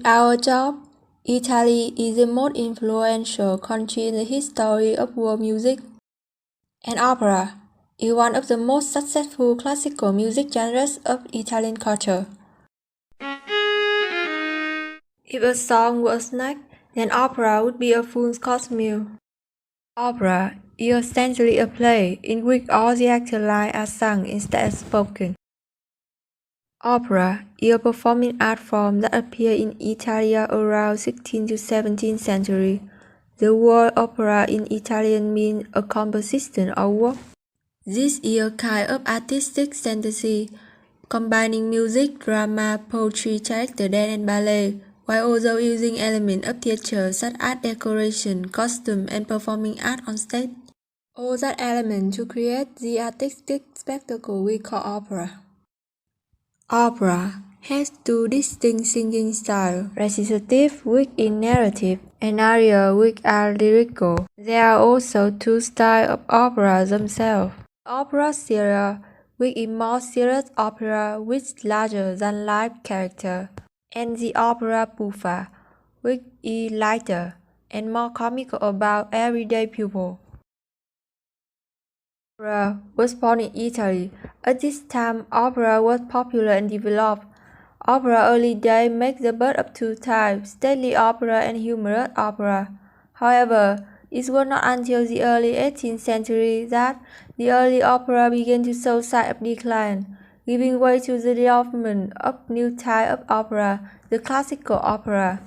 our job, Italy is the most influential country in the history of world music. And opera is one of the most successful classical music genres of Italian culture. If a song were a snack, then opera would be a full course meal. Opera is essentially a play in which all the actor lines are sung instead of spoken. Opera is a performing art form that appeared in Italy around 16th to 17th century. The word opera in Italian means a composition or work. This is a kind of artistic fantasy, combining music, drama, poetry, character dance, and ballet, while also using elements of theater such as decoration, costume, and performing art on stage. All that elements to create the artistic spectacle we call opera. Opera has two distinct singing styles, recitative, which is narrative, and aria, which are lyrical. There are also two styles of opera themselves. Opera seria, which is more serious opera with larger-than-life character, and the opera buffa, which is lighter and more comical about everyday people. Opera was born in Italy. At this time, opera was popular and developed. Opera early days make the birth of two types, stately opera and humorous opera. However, it was not until the early 18th century that the early opera began to show signs of decline, giving way to the development of new type of opera, the classical opera.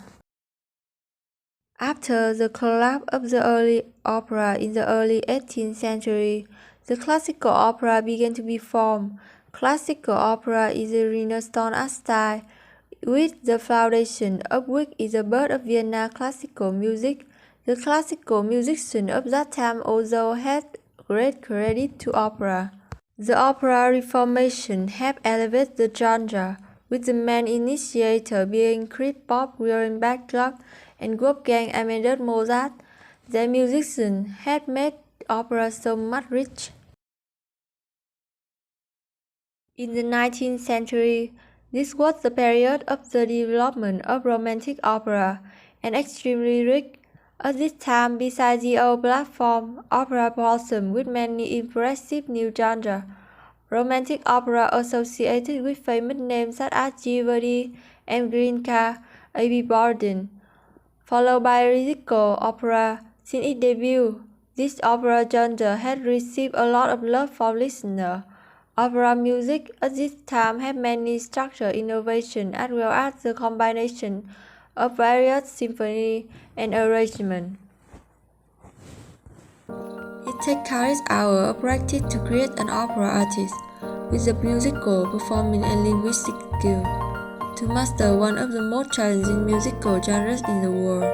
After the collapse of the early opera in the early 18th century, the classical opera began to be formed. Classical opera is a Renaissance style, with the foundation of which is the birth of Vienna classical music. The classical musicians of that time also had great credit to opera. The opera reformation helped elevate the genre, with the main initiator being Christoph Willibald Gluck and Wolfgang Amadeus Mozart. Their musicians had made opera so much rich. In the 19th century, this was the period of the development of romantic opera, and extremely rich. At this time, besides the old platform, opera blossomed with many impressive new genres. Romantic opera associated with famous names such as Giverdi, M. Grinka, A.B. Borden, followed by lyrical opera. Since its debut, this opera genre had received a lot of love from listeners. Opera music at this time had many structural innovations as well as the combination of various symphonies and arrangements. It takes countless hours of practice to create an opera artist with the musical, performing, and linguistic skill to master one of the most challenging musical genres in the world.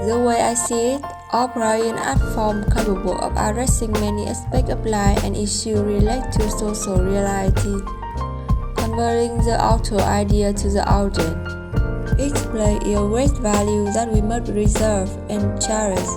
The way I see it, opera is an art form capable of addressing many aspects of life and issues related to social reality, converting the author idea to the audience. Each play is a great value that we must preserve and cherish.